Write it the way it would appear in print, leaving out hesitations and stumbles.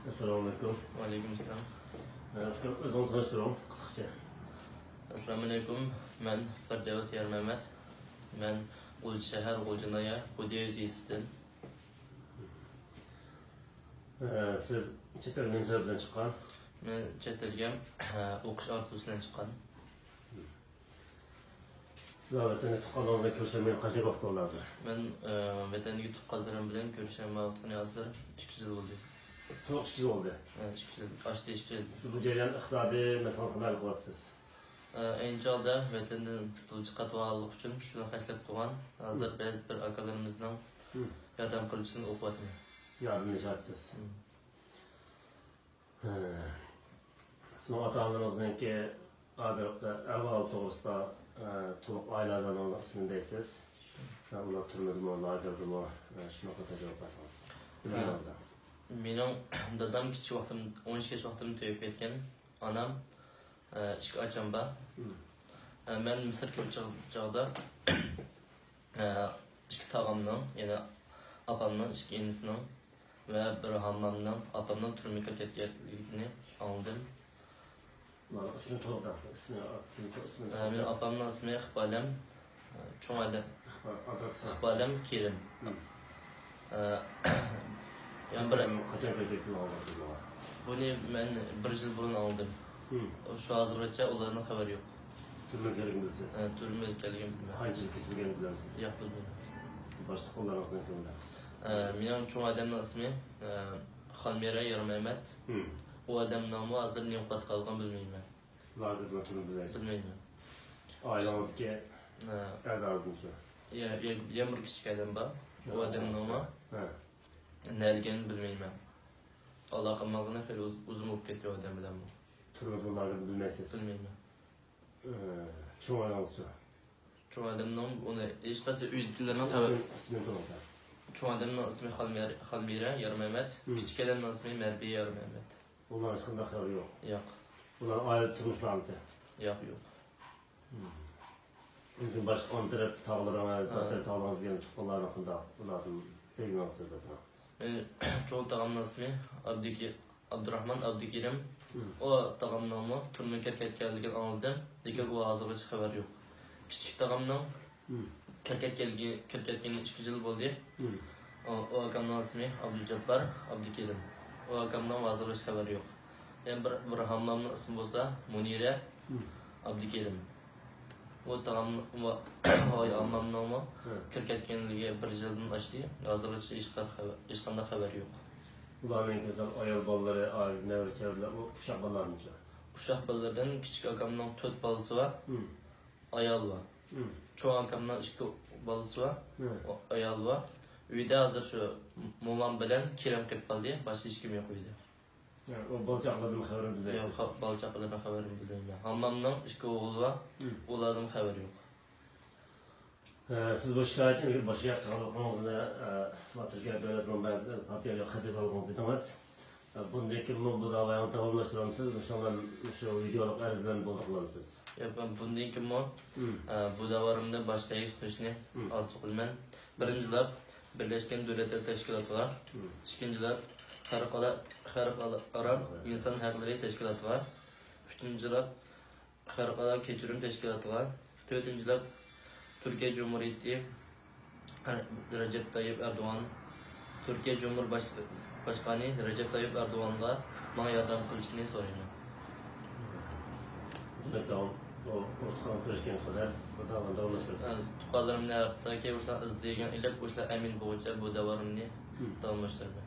Assalomu alaykum. Va alaykum assalom. O'zimni tanishtiring qisqacha. Assalomu alaykum. Men Firdavs Yarmamat. Men G'ul shahar G'uljinoya Xudoyezisidan. Siz chet el nima sababdan chiqqan? Men chet elga o'qish orzusidan chiqqan. Siz vatanga tuqqaningizda ko'rishmay qancha vaqt bo'ldi hozir? Men vatanga tuqqanlarim bilan ko'rishgan vaqtini hozir 2 yil bo'ldi. 2 yil bo'ldi. 2 yil, ashta 2 yil. Siz bu jarayon iqtisodiy masalani qanday qilyapsiz? Encalda vatandan pul chiqarib uchun shuni xaslab turgan. Hozir biz bir akalarimizning yordam qilishini o'qiyapman. Yordamlashyapsiz. Sizning ota-onangizniki hozirda avval to'g'risida to'liq oilalarning ismini deysiz. Ular turmadimi, oiladimi? Shunaqa javob bersangiz. Mening dadam kichik vaqtim 12 yosh vaqtimda to'yib ketgan. Onam ikki ocham bor. Men Misr kelib chog'da ikki tog'amning, ya'ni opamning, ikki inisining va bir hammamning, opamning turmushga ketganligini oldim. İsmi to'g'ri, ismi. Mening opamning ismi Iqbolam, cho'ng adam. Iqbolam Kerim. Yani qachon kelgan oldim? Buni men 1 yil burun oldim. Şu hozirgacha ularning xabari yo'q. Turmaganligini bilasiz. Turmaganligini bilmayman. Qancha yil kesilganini bilasiz? Yo'q, bilmayman. Boshqa qo'llaringizdan kimda? Mening cho'ng adamning ismi Xalmira Yarmamat. U odam nomi hozir niyat qolgan bilmayman. Ularni turni bilasiz. Bilmayman. Oilangizga a'zolarchi? Ya bir kichik adam bor. U odam nomi nalgan bilmayman. Alloh qilmag'ini xil uzun bo'lib ketdi odam bilan bu. Turni bilmaysiz. Bilmayman. Cho'ng oilangiz-chi? Cho'ng adamning uni hech qaysi uydagilarning xabari. Ismi to'g'ri. Cho'ng adamning ismi Xalmira Yarmamat, kichik adamning ismi Marbiya Yarmamat. Ular hech qanday xabari yo'q. Yo'q. Ular oila turmushlari. Yo'q, yo'q. Mümkün başka on taraf tağlarınızga chiqqanlar haqida ularni belgilansizlar. Çoğu tağamın ismi Abdurrahman Abdukerim. O tağam nomi turmushga ketganligini oldim, lekin u hozirgacha xabar yo'q. Kichik tağamning ketgani 2 yil bo'ldi. O akamning ismi Abdujabbor Abdukerim. O akamning hozirgacha xabar yo'q. Yani bir hammamning ismi bo'lsa Munira Abdukerim. O tağamning hammam nomi ketganligi 1 yildan oshdi. Hozirgacha hech qanday xabar yo'q. Ularning kasal ayol bolalari, nevarachalar, uşaq bolalarınca. Uşaq bolalardan kichik akamning 4 bolasi var, ayol var. Cho'ng akamning 2 bolasi var, ayol var. Uyda hozir shu momam bilan Kerem kelib qoldi, boshqa hech kim yo'q uyda. O bolachaqlardan xabarini bilmaysiz. Yo'q, bolachaqlardan xabarini bilmayman. Hammamning 2 o'g'li var, ulardan xabar yo'q. Siz bu shikoyatni boshqa qilganingizda Turkiya davlat manbasi partiyaga xabar olgan dedingiz. Bundan keyin bu davoni davomlashtiramiz. Inshaalloh shu videolik arzdan bo'ldiqlansiz. Yo'q, men bundan keyin bu davorimda boshqa ish qilishni orzu qilaman. Birinchilab Birlashgan Davlatlar Tashkiloti var. Ikkinchilab Xalqaro inson haqlari tashkiloti var. Uchinchilab Xalqaro kechirim tashkiloti var. To'rtinchilab Türkiye Cumhuriyeti Recep Tayyip Erdoğan, Türkiye Cumhurbaşkanı Recep Tayyip Erdoğan'la bana yardım kılışını soruyorum. O ortadan turishgan kadar davomlashtirasiz. Tuqqanlarimni hayotdagi o'sha izlagan ilib o'sha amin bo'yicha bu davorimni davomlashtiraman.